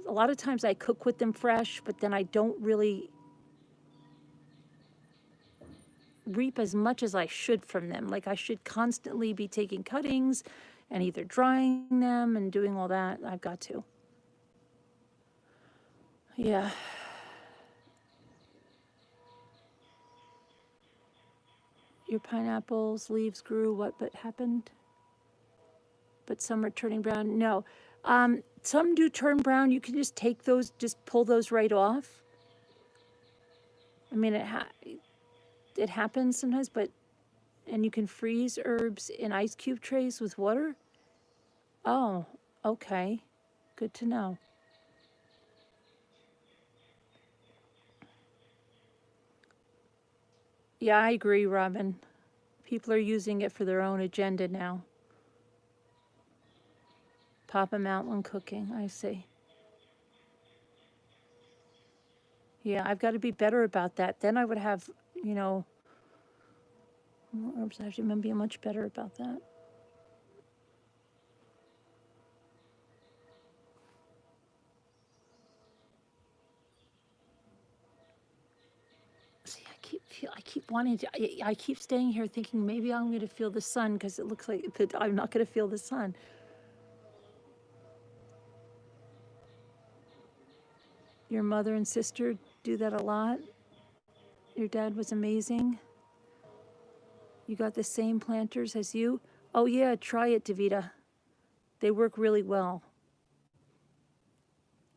A lot of times I cook with them fresh, but then I don't really reap as much as I should from them. Like I should constantly be taking cuttings and either drying them and doing all that. I've got to. Yeah. Your pineapples leaves grew. What but happened? But some are turning brown. No. Some do turn brown. You can just take those, just pull those right off. I mean, it happens sometimes, and you can freeze herbs in ice cube trays with water. Oh, okay. Good to know. Yeah, I agree, Robin. People are using it for their own agenda now. Pop them out when cooking, I see. Yeah, I've got to be better about that. Then I would have, more herbs. I should be much better about that. See, I keep wanting to. I keep staying here thinking maybe I'm going to feel the sun because it looks like I'm not going to feel the sun. Your mother and sister do that a lot. Your dad was amazing. You got the same planters as you. Oh yeah, try it, Davita. They work really well.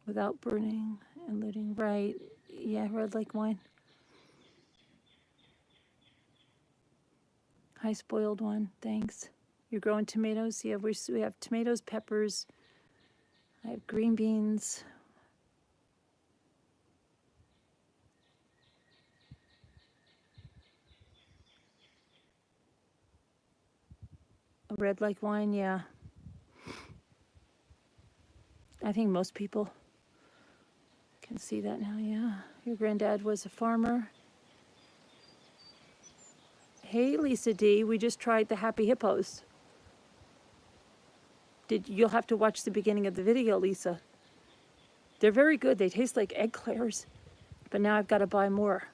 Without burning and looting. Right. Yeah, red like wine. Hi, spoiled one. Thanks. You're growing tomatoes? Yeah, we have tomatoes, peppers. I have green beans. Red like wine, yeah. I think most people can see that now, yeah. Your granddad was a farmer. Hey, Lisa D, we just tried the Happy Hippos. You'll have to watch the beginning of the video, Lisa. They're very good. They taste like eclairs, but now I've got to buy more.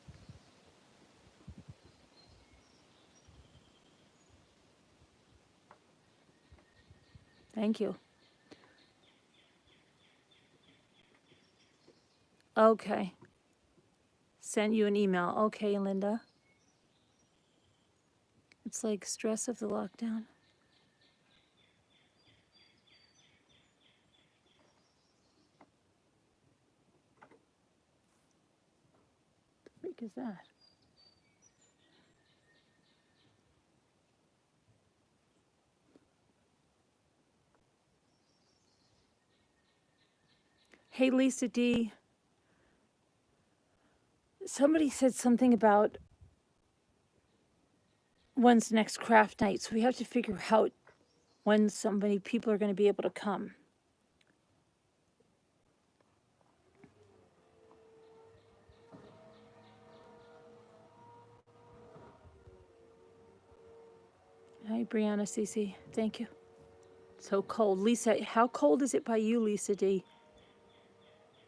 Thank you. Okay. Sent you an email. Okay, Linda. It's like stress of the lockdown. The freak is that? Hey, Lisa D. Somebody said something about when's the next craft night, so we have to figure out when so many people are going to be able to come. Hi, Brianna, Cece. Thank you. So cold. Lisa, how cold is it by you, Lisa D?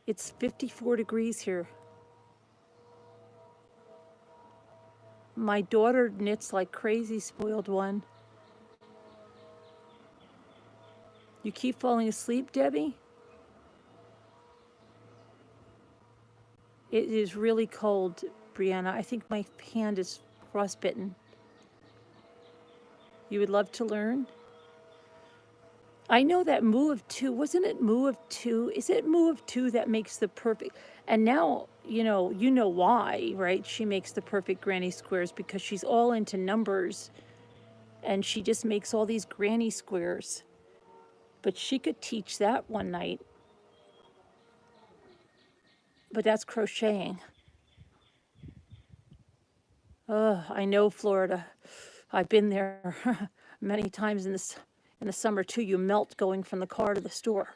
It's 54 degrees here. My daughter knits like crazy, spoiled one. You keep falling asleep, Debbie? It is really cold, Brianna. I think my hand is frostbitten. You would love to learn? I know that Moo of two, wasn't it Moo of two? Is it Moo of two that makes the perfect? And now, you know why, right? She makes the perfect granny squares because she's all into numbers and she just makes all these granny squares. But she could teach that one night. But that's crocheting. Oh, I know Florida. I've been there many times in the summer too. You melt going from the car to the store.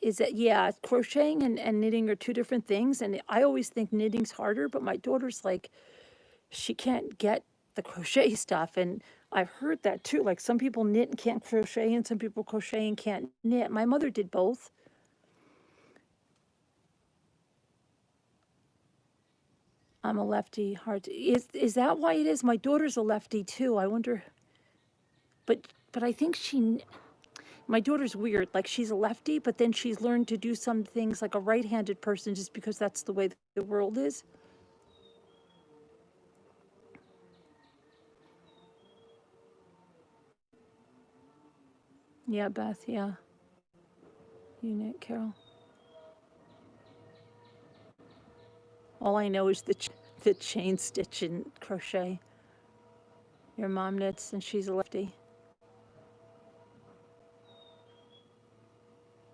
Is that, yeah, crocheting and knitting are two different things. And I always think knitting's harder, but my daughter's like, she can't get the crochet stuff. And I've heard that too. Like some people knit and can't crochet, and some people crochet and can't knit. My mother did both. I'm a lefty. Is that why it is? My daughter's a lefty too. I wonder. But I think my daughter's weird. Like she's a lefty, but then she's learned to do some things like a right-handed person just because that's the way the world is. Yeah, Beth. Yeah. You knit, Carol. All I know is the chain stitch and crochet. Your mom knits and she's a lefty.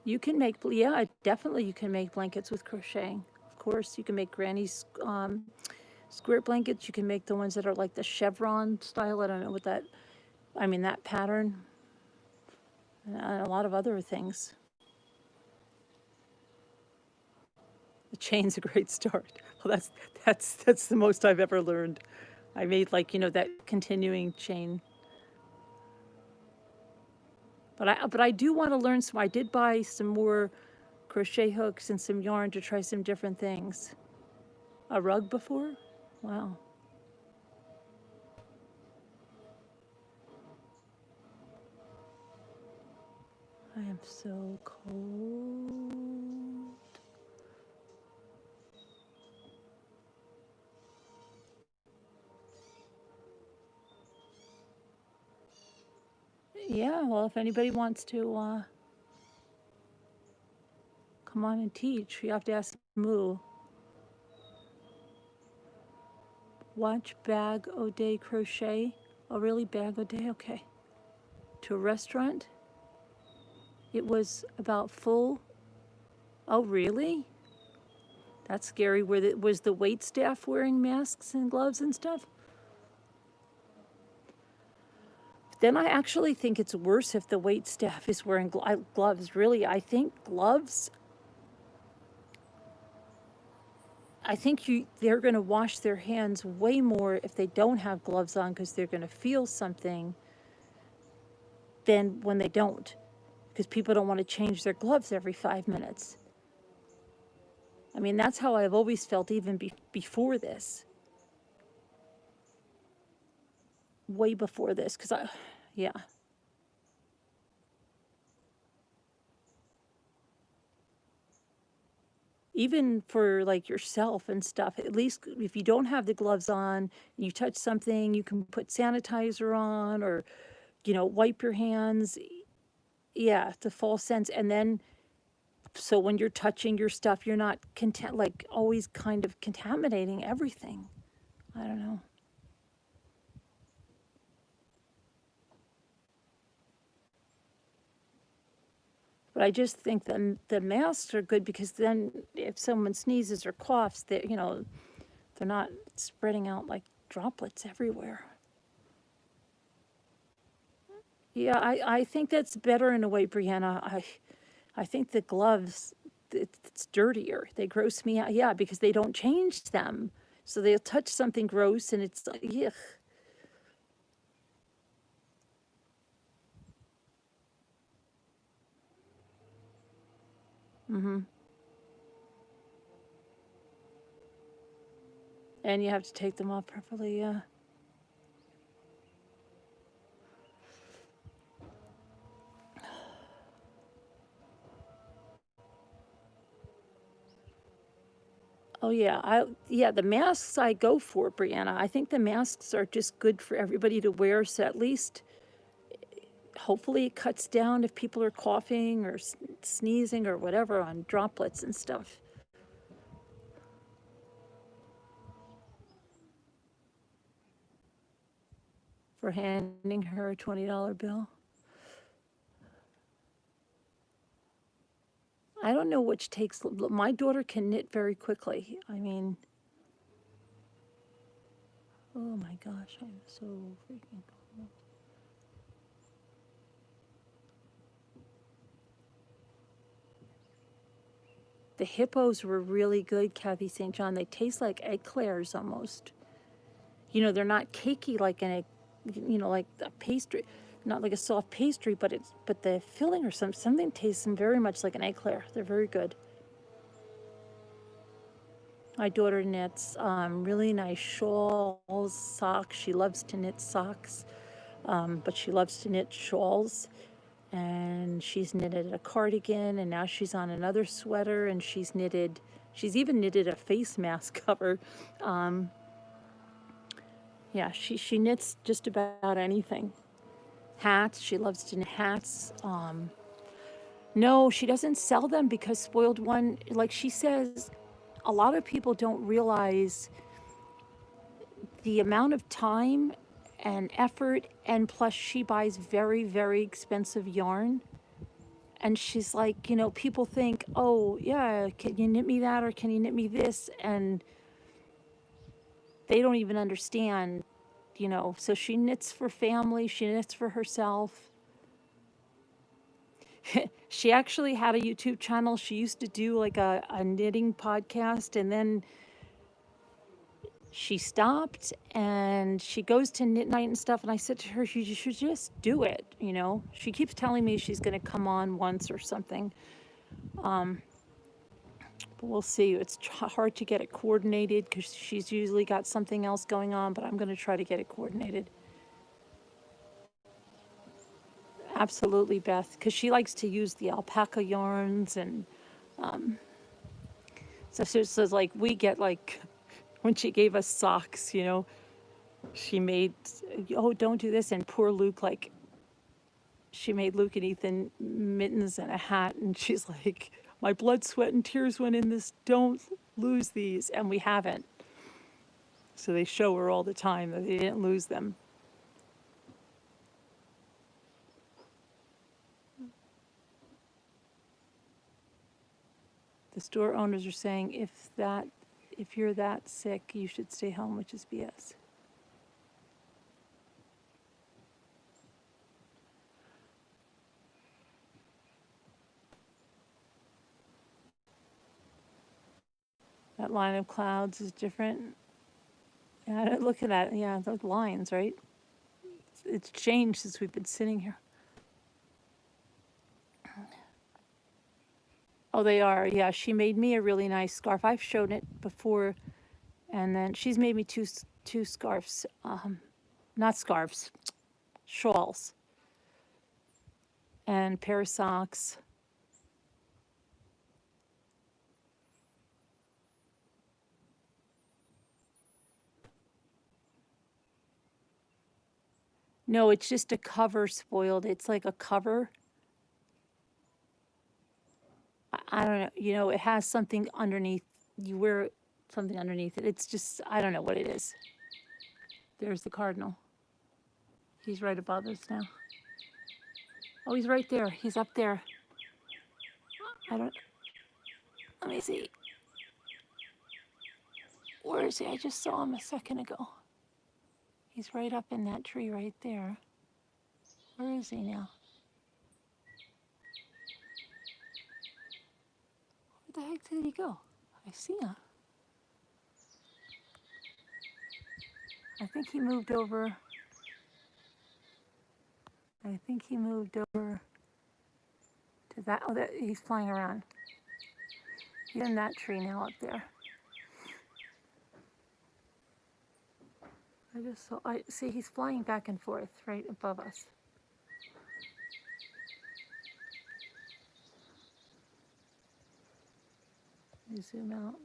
You can make, yeah, definitely you can make blankets with crocheting. Of course, you can make granny's square blankets. You can make the ones that are like the chevron style. I don't know what that, I mean, that pattern. And a lot of other things. The chain's a great start. Well, that's the most I've ever learned. I made like, that continuing chain. But I do want to learn some. I did buy some more crochet hooks and some yarn to try some different things. A rug before? Wow. I am so cold. Yeah, well, if anybody wants to come on and teach, you have to ask Moo. Watch Bag O' Day crochet. Oh, really? Bag O' Day? Okay. To a restaurant. It was about full. Oh, really? That's scary. Was the wait staff wearing masks and gloves and stuff? Then I actually think it's worse if the wait staff is wearing gloves. Really, I think gloves. I think they're going to wash their hands way more if they don't have gloves on because they're going to feel something than when they don't, because people don't want to change their gloves every 5 minutes. I mean, that's how I've always felt even before this. Way before this, because yeah. Even for like yourself and stuff, at least if you don't have the gloves on, you touch something, you can put sanitizer on or, wipe your hands. Yeah, the full sense. And then, so when you're touching your stuff, you're not like always kind of contaminating everything. I don't know. But I just think the masks are good because then if someone sneezes or coughs, they're not spreading out like droplets everywhere. Yeah, I think that's better in a way, Brianna. I think the gloves, it's dirtier. They gross me out. Yeah, because they don't change them. So they'll touch something gross and it's like, yuck. And you have to take them off properly, yeah. Oh yeah, the masks I go for, Brianna. I think the masks are just good for everybody to wear, so at least hopefully it cuts down if people are coughing or sneezing or whatever on droplets and stuff. For handing her a $20 bill. I don't know which takes, my daughter can knit very quickly. I mean, oh my gosh, I'm so freaking cold. The hippos were really good, Kathy St. John. They taste like eclairs almost. You know, they're not cakey like an egg, you know, like a pastry, not like a soft pastry, but the filling or something tastes very much like an eclair. They're very good. My daughter knits really nice shawls, socks. She loves to knit socks, but she loves to knit shawls. And she's knitted a cardigan, and now she's on another sweater, and she's even knitted a face mask cover. Yeah, she knits just about anything. Hats, she loves to knit hats. No, she doesn't sell them because Spoiled One, like she says, a lot of people don't realize the amount of time and effort, and plus she buys very, very expensive yarn. And she's like, you know, people think, oh, yeah, can you knit me that or can you knit me this? And they don't even understand, you know. So she knits for family, she knits for herself. She actually had a YouTube channel. She used to do like a knitting podcast, and then she stopped and she goes to knit night and stuff. And I said to her, you should just do it, you know. She keeps telling me she's going to come on once or something. But we'll see. It's hard to get it coordinated because she's usually got something else going on, but I'm going to try to get it coordinated. Absolutely, Beth, because she likes to use the alpaca yarns and so like we get like when she gave us socks, you know, she made, oh, don't do this. And poor Luke, like, she made Luke and Ethan mittens and a hat. And she's like, my blood, sweat, and tears went in this. Don't lose these. And we haven't. So they show her all the time that they didn't lose them. The store owners are saying if you're that sick, you should stay home, which is BS. That line of clouds is different. Yeah, look at that. Yeah, those lines, right? It's changed since we've been sitting here. Oh, they are. Yeah, she made me a really nice scarf. I've shown it before. And then she's made me two scarves. Not scarves, shawls. And a pair of socks. No, it's just a cover, Spoiled. It's like a cover. I don't know. You know, it has something underneath. You wear something underneath it. It's just, I don't know what it is. There's the cardinal. He's right above us now. Oh, he's right there. He's up there. Let me see. Where is he? I just saw him a second ago. He's right up in that tree right there. Where is he now? the heck did he go? I see him. I think he moved over. I think he moved over to that. Oh, that he's flying around. He's in that tree now up there. I see he's flying back and forth right above us. Let me zoom out.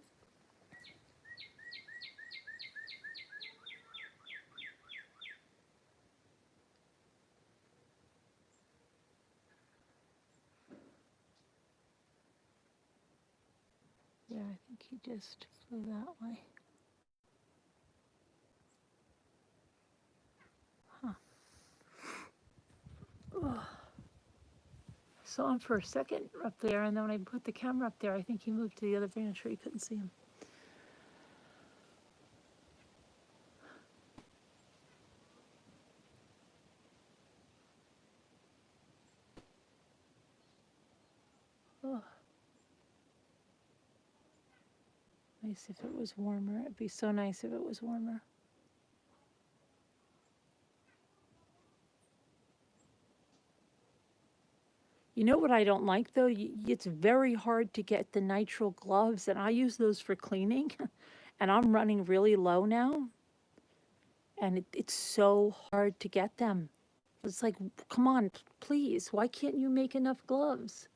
Yeah, I think he just flew that way. Huh. Ugh. Saw him for a second up there, and then when I put the camera up there, I think he moved to the other branch where you couldn't see him. Oh. Nice if it was warmer. It'd be so nice if it was warmer. You know what I don't like though? It's very hard to get the nitrile gloves, and I use those for cleaning, and I'm running really low now, and it's so hard to get them. It's like, come on, please, why can't you make enough gloves?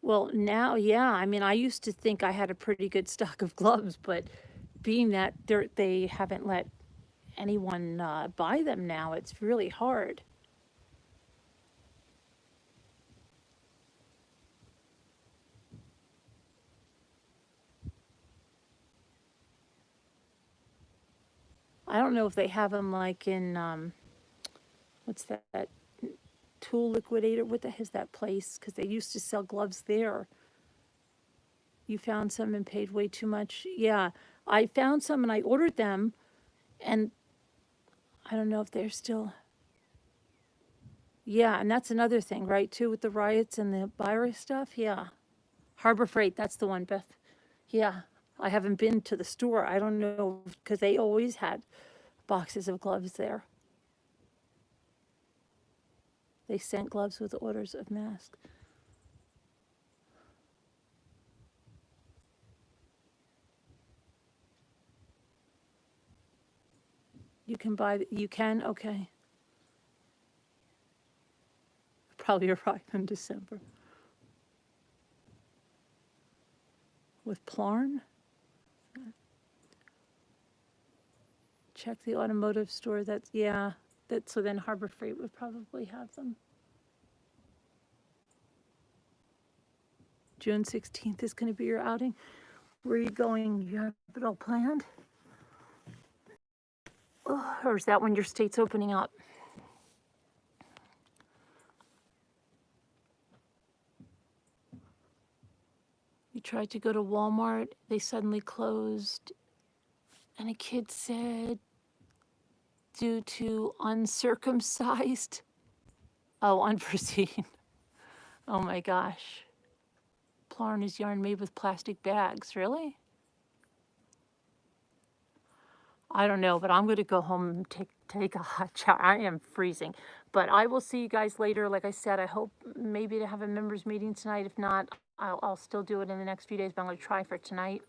Well, now, yeah, I mean, I used to think I had a pretty good stock of gloves, but being that they haven't let anyone buy them now, it's really hard. I don't know if they have them like in, what's that, Tool Liquidator? What the heck is that place? Because they used to sell gloves there. You found some and paid way too much. Yeah, I found some and I ordered them, and I don't know if they're still. Yeah, and that's another thing, right, too, with the riots and the virus stuff. Yeah. Harbor Freight, that's the one, Beth. Yeah, I haven't been to the store. I don't know, because they always had boxes of gloves there. They sent gloves with orders of masks. You can buy, you can, okay. Probably arrive in December. With Plarn? Check the automotive store, that's, yeah, so then Harbor Freight would probably have them. June 16th is going to be your outing. Where are you going? You have it all planned? Oh, or is that when your state's opening up? You tried to go to Walmart, they suddenly closed, and a kid said, due to uncircumcised. Oh, unforeseen. Oh my gosh. Plarn is yarn made with plastic bags, really? I don't know, but I'm going to go home and take a hot shower. I am freezing. But I will see you guys later. Like I said, I hope maybe to have a members meeting tonight. If not, I'll still do it in the next few days, but I'm going to try for tonight.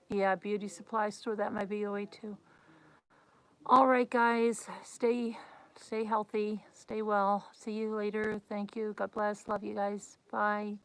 Yeah, beauty supply store, that might be the way too. All right, guys, stay healthy, stay well. See you later. Thank you. God bless. Love you guys. Bye.